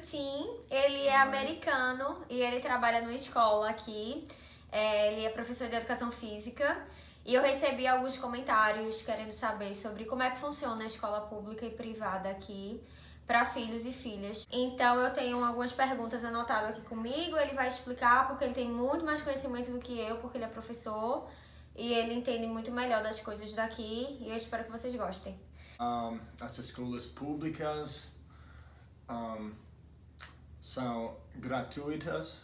Tim, ele é americano e ele trabalha numa escola aqui. Ele é professor de educação física e eu recebi alguns comentários querendo saber sobre como é que funciona a escola pública e privada aqui para filhos e filhas. Então eu tenho algumas perguntas anotadas aqui comigo, ele vai explicar porque ele tem muito mais conhecimento do que eu, porque ele é professor e ele entende muito melhor das coisas daqui e eu espero que vocês gostem. As escolas públicas são gratuitas,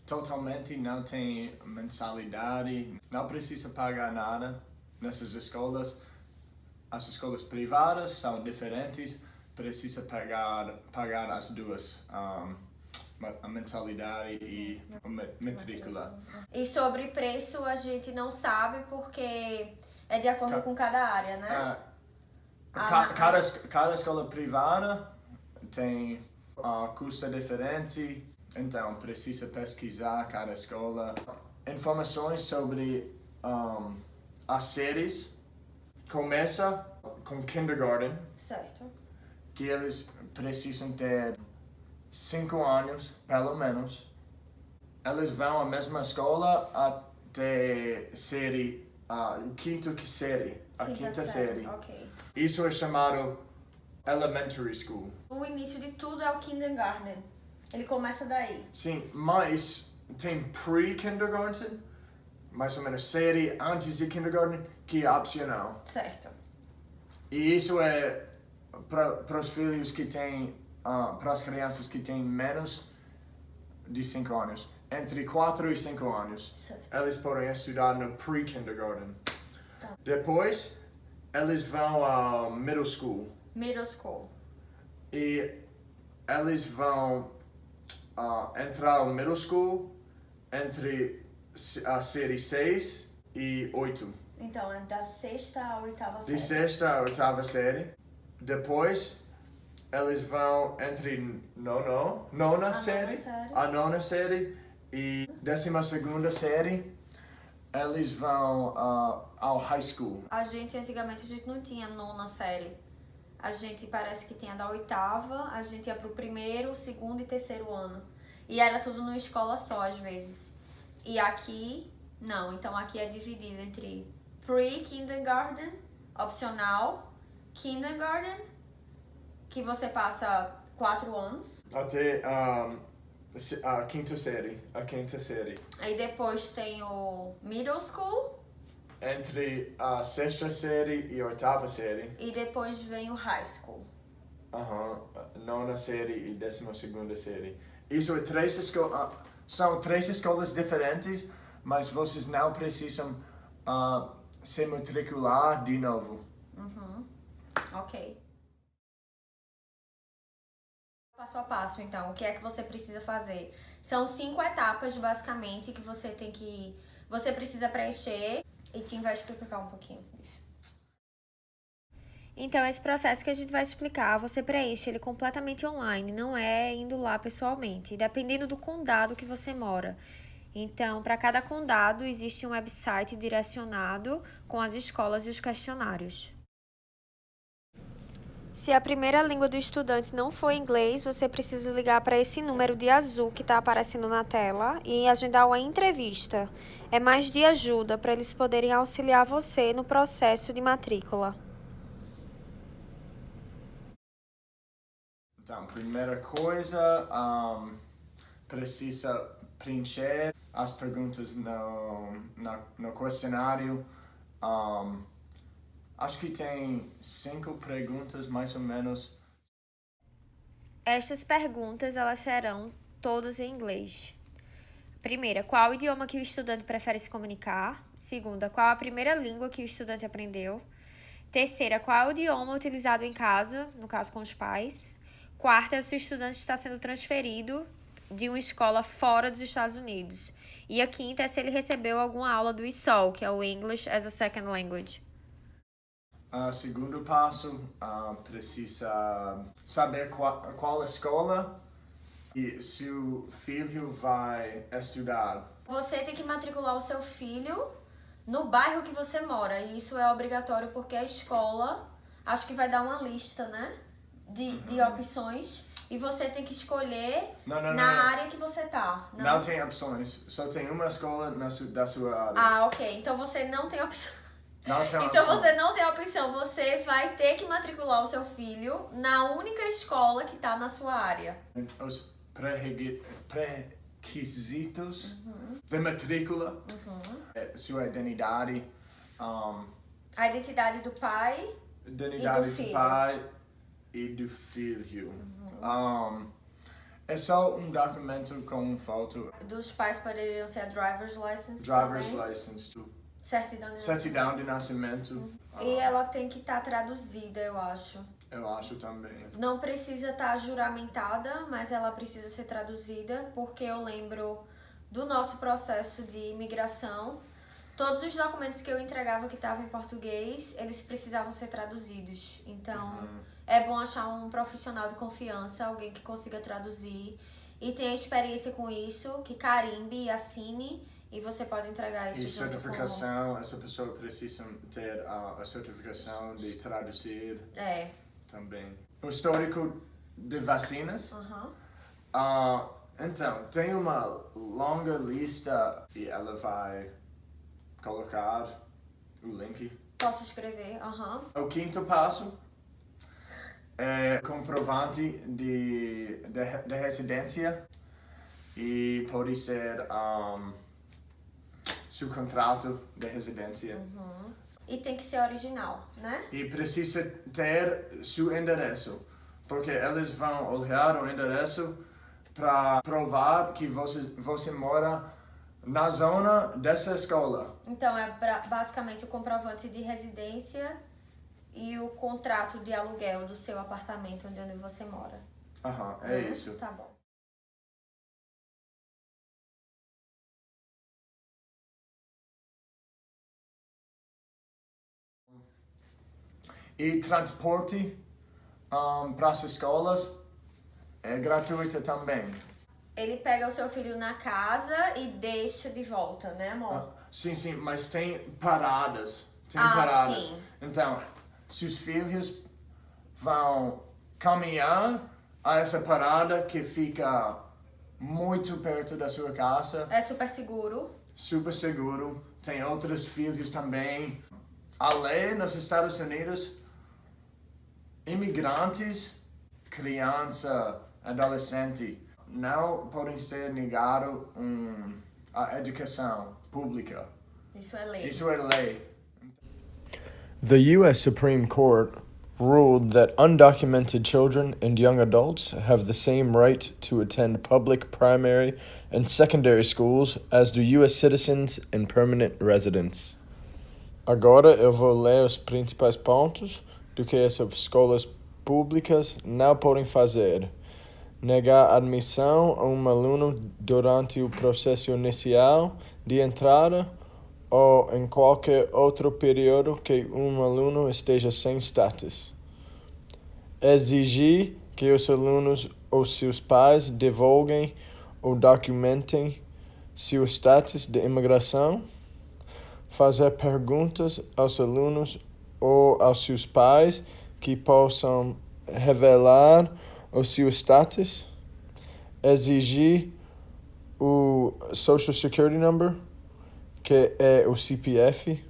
totalmente, não tem mensalidade, não precisa pagar nada nessas escolas. As escolas privadas são diferentes, precisa pagar as duas, a mensalidade e a matrícula. E sobre preço a gente não sabe porque é de acordo com cada área, né? Cada escola privada tem custo diferente, então precisa pesquisar cada escola. Informações sobre as séries começa com kindergarten, Certo. que eles precisam ter 5 anos, pelo menos. Eles vão à mesma escola até série, quinta série. Ok. Isso é chamado elementary school. O início de tudo é o kindergarten. Ele começa daí. Sim, mas tem pre-kindergarten, mais ou menos série antes de kindergarten, que é opcional. Certo. E isso é para os filhos que têm, para as crianças que têm menos de 5 anos. Entre 4 e 5 anos, Certo. eles podem estudar no pre-kindergarten. Tá. Depois, eles vão ao middle school. Middle school. E eles vão entrar no middle school entre a série 6 e 8. Então, é da sexta à oitava série. De sexta a oitava série. Depois, eles vão entre nona série, a nona série e 12ª série. Eles vão ao high school. Antigamente, a gente não tinha nona série. A gente parece que tinha da oitava, a gente ia pro primeiro, segundo e terceiro ano. E era tudo numa escola só, às vezes. E aqui, não. Então, aqui é dividido entre pre-kindergarten, opcional, kindergarten, que você passa 4 anos. Até a quinta série. Aí depois tem o middle school. Entre a sexta série e a oitava série. E depois vem o high school. Nona série e 12ª série. Isso é são 3 escolas diferentes, mas vocês não precisam se matricular de novo. Ok. Passo a passo, então, o que é que você precisa fazer? São 5 etapas, basicamente, que você precisa preencher. E Tim vai explicar um pouquinho isso. Então, esse processo que a gente vai explicar, você preenche ele completamente online, não é indo lá pessoalmente, dependendo do condado que você mora. Então, para cada condado, existe um website direcionado com as escolas e os questionários. Se a primeira língua do estudante não for inglês, você precisa ligar para esse número de azul que está aparecendo na tela e agendar uma entrevista. É mais de ajuda para eles poderem auxiliar você no processo de matrícula. Então, primeira coisa, precisa preencher as perguntas no questionário. Acho que tem 5 perguntas, mais ou menos. Estas perguntas, elas serão todas em inglês. Primeira, qual o idioma que o estudante prefere se comunicar? Segunda, qual a primeira língua que o estudante aprendeu? Terceira, qual é o idioma utilizado em casa, no caso com os pais? Quarta, se o estudante está sendo transferido de uma escola fora dos Estados Unidos. E a quinta é se ele recebeu alguma aula do ESOL, que é o English as a Second Language. Segundo passo, precisa saber qual escola e se o filho vai estudar. Você tem que matricular o seu filho no bairro que você mora. E isso é obrigatório porque a escola, acho que vai dar uma lista, né? De opções. e você tem que escolher Não, na área que você tá. Não tem opções, só tem uma escola da sua área. Ah, ok. Então você não tem opção. Não tem Então opção. você não tem opção, você vai ter que matricular o seu filho na única escola que tá na sua área. Os pré-requisitos de matrícula, sua identidade, A identidade do pai identidade do filho. pai e do filho. É só um documento com foto, dos pais poderiam ser a driver's license. driver's também. license, Certidão de certidão de nascimento. E ela tem que estar traduzida, eu acho. Eu acho também. Não precisa estar juramentada, mas ela precisa ser traduzida, porque eu lembro do nosso processo de imigração. Todos os documentos que eu entregava que estavam em português, eles precisavam ser traduzidos. Então, é bom achar um profissional de confiança, alguém que consiga traduzir e tenha experiência com isso, que carimbe e assine, e você pode entregar isso E junto certificação, essa pessoa precisa ter a certificação de traduzir também. O histórico de vacinas. Então, tem uma longa lista e ela vai colocar o link. Posso escrever? O quinto passo é comprovante de residência e pode ser seu contrato de residência. E tem que ser original, né? E precisa ter seu endereço, porque eles vão olhar o endereço para provar que você mora na zona dessa escola. Então, é basicamente o comprovante de residência e o contrato de aluguel do seu apartamento onde você mora. É isso. Tá bom. E transporte para as escolas é gratuito também. Ele pega o seu filho na casa e deixa de volta, né, amor? Sim, mas tem paradas. Sim. Então, seus filhos vão caminhar a essa parada que fica muito perto da sua casa. É super seguro. Super seguro. Tem outros filhos também. A lei nos Estados Unidos, imigrantes, criança, adolescente, não podem ser negados a educação pública. Isso é lei. Isso é lei. The U.S. Supreme Court ruled that undocumented children and young adults have the same right to attend public primary and secondary schools as do U.S. citizens and permanent residents. Agora eu vou ler os principais pontos do que as escolas públicas não podem fazer. Negar admissão a aluno durante o processo inicial de entrada ou em qualquer outro período que aluno esteja sem status. Exigir que os alunos ou seus pais divulguem ou documentem seu status de imigração. Fazer perguntas aos alunos ou aos seus pais que possam revelar o seu status. Exigir o Social Security Number, que é o CPF,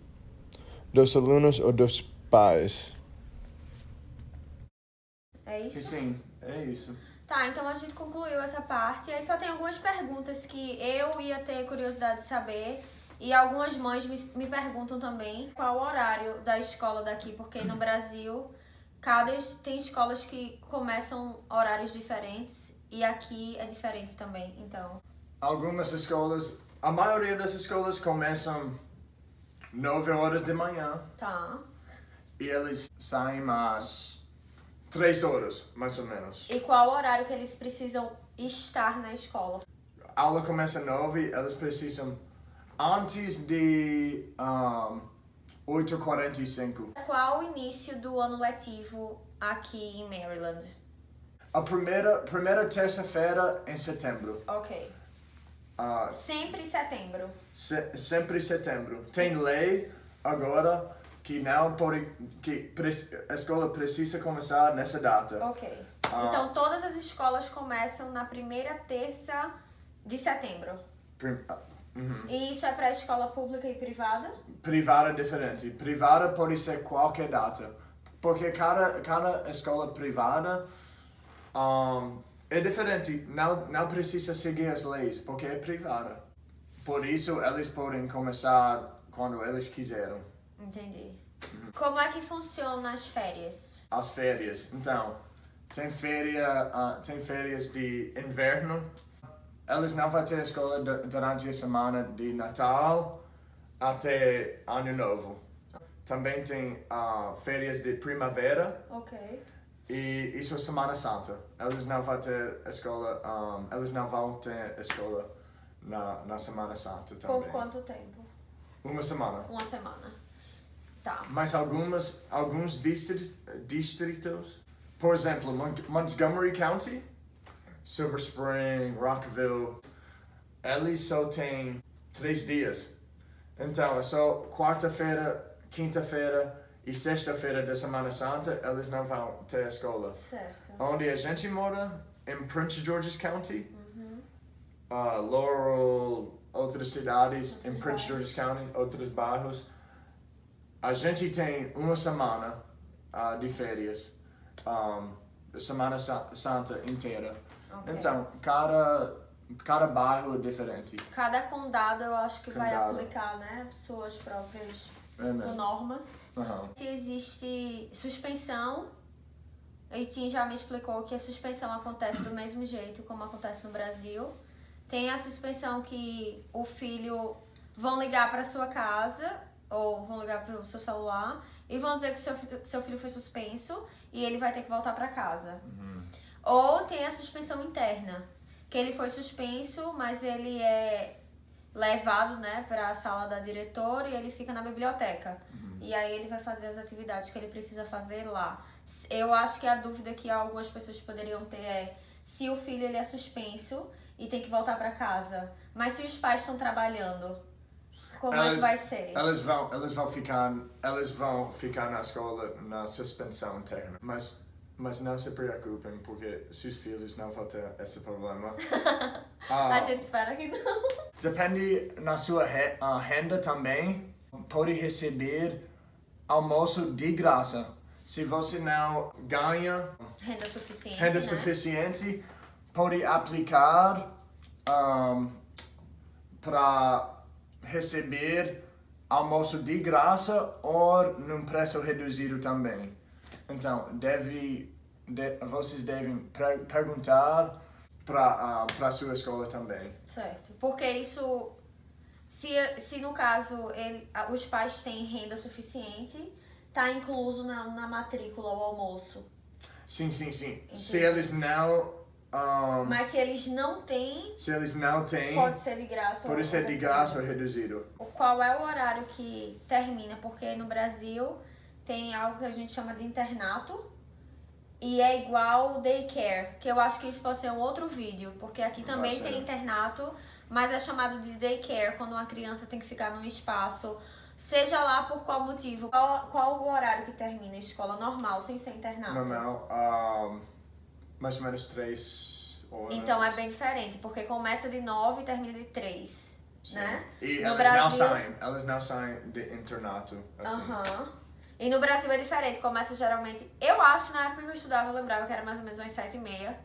dos alunos ou dos pais. É isso? Sim, é isso. Tá, então a gente concluiu essa parte. Aí só tem algumas perguntas que eu ia ter curiosidade de saber. E algumas mães me perguntam também qual o horário da escola daqui, porque no Brasil tem escolas que começam horários diferentes e aqui é diferente também, então. Algumas escolas, a maioria das escolas começam 9 horas de manhã. Tá. E eles saem às 3 horas, mais ou menos. E qual o horário que eles precisam estar na escola? A aula começa às 9, eles precisam antes de 8h45. Qual o início do ano letivo aqui em Maryland? A primeira terça-feira em setembro. Ok. Sempre em setembro. Sempre em setembro. Tem lei agora que não pode, que a escola precisa começar nessa data. Ok. Então todas as escolas começam na primeira terça de setembro. E isso é para escola pública e privada? Privada é diferente. Privada pode ser qualquer data. Porque cada escola privada é diferente. Não precisa seguir as leis, porque é privada. Por isso, eles podem começar quando eles quiserem. Entendi. Como é que funciona as férias? As férias. Então, tem férias de inverno. Eles não vão ter escola durante a semana de Natal até Ano Novo. Também tem férias de primavera. Ok. E isso é Semana Santa. Eles não vão ter escola. Eles não vão ter escola na Semana Santa também. Por quanto tempo? Uma semana. Uma semana. Tá. Mas alguns distritos, por exemplo, Montgomery County, Silver Spring, Rockville, eles só têm 3 dias. Então, é só quarta-feira, quinta-feira e sexta-feira da Semana Santa, eles não vão ter escola. Certo. Onde a gente mora, em Prince George's County, Laurel, outras cidades, em Prince George's County, outros bairros, a gente tem uma semana de férias, Semana Santa inteira. Okay. Então, cada bairro é diferente. Cada condado eu acho que vai Condado. aplicar, né, suas próprias Né? normas. Uhum. Se existe suspensão, e Tim já me explicou que a suspensão acontece do mesmo jeito como acontece no Brasil. Tem a suspensão que o filho vão ligar para sua casa ou vão ligar para o seu celular e vão dizer que seu filho foi suspenso e ele vai ter que voltar para casa. Ou tem a suspensão interna, que ele foi suspenso, mas ele é levado, né, para a sala da diretora e ele fica na biblioteca. E aí ele vai fazer as atividades que ele precisa fazer lá. Eu acho que a dúvida que algumas pessoas poderiam ter é se o filho ele é suspenso e tem que voltar para casa, mas se os pais estão trabalhando, como é que vai ser? Eles vão ficar na escola na suspensão interna. Mas não se preocupem, porque seus filhos não vão ter esse problema. A gente espera que não. Depende na sua renda também. Pode receber almoço de graça. Se você não ganha Renda suficiente, pode aplicar para receber almoço de graça ou num preço reduzido também. Então, vocês devem perguntar para a sua escola também. Certo. Porque isso, se no caso os pais têm renda suficiente, tá incluso na matrícula o almoço. Sim. Entendi. Se eles não... Mas se eles não têm, pode ser de graça. Pode ser de graça ou reduzido. Qual é o horário que termina? Porque no Brasil tem algo que a gente chama de internato e é igual daycare, que eu acho que isso pode ser um outro vídeo, porque aqui também tem internato, mas é chamado de daycare quando uma criança tem que ficar num espaço, seja lá por qual motivo. Qual o horário que termina a escola normal, sem ser internato? Normal, mais ou menos 3 horas. Então é bem diferente, porque começa de 9 e termina de 3, né? E no eles não saem de internato, assim. E no Brasil é diferente, começa geralmente... Eu acho, na época que eu estudava, eu lembrava que era mais ou menos umas 7h30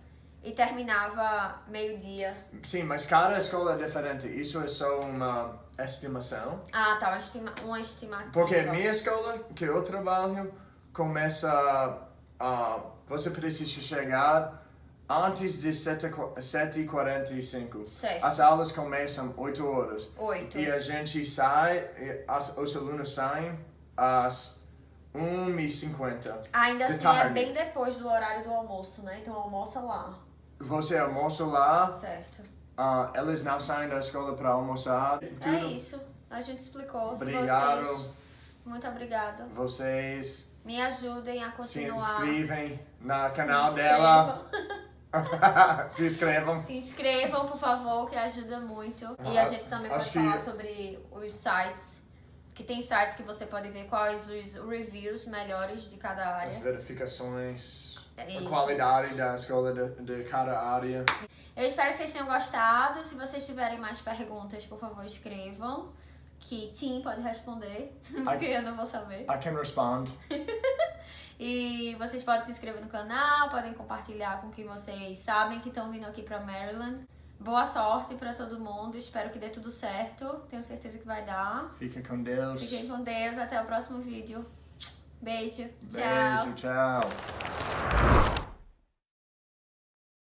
e terminava meio-dia. Sim, mas cada escola é diferente. Isso é só uma estimação. Ah, tá, uma estimativa. Porque minha escola, que eu trabalho, começa... você precisa chegar antes de 7h45. Certo. As aulas começam 8 horas. 8. E a gente sai, os alunos saem às 1h50. Ainda de assim tarde. é bem depois do horário do almoço, né? Então almoça lá. Você almoça lá. Certo. Eles não saem da escola para almoçar. É isso. A gente explicou. Obrigado. Se vocês... Muito obrigada. Vocês Me ajudem a se continuar. inscrevem no canal dela. Se inscrevam. Se inscrevam, por favor, que ajuda muito. E a gente também pode falar sobre os sites. Que tem sites que você pode ver quais os reviews melhores de cada área. As verificações. a Isso. qualidade da escola de cada área. Eu espero que vocês tenham gostado. Se vocês tiverem mais perguntas, por favor, escrevam. Que Tim pode responder, porque eu não vou saber. I can respond. E vocês podem se inscrever no canal, podem compartilhar com quem vocês sabem que estão vindo aqui pra Maryland. Boa sorte pra todo mundo, espero que dê tudo certo. Tenho certeza que vai dar. Fica com Deus. Fiquem com Deus, até o próximo vídeo. Beijo, Beijo, tchau. tchau.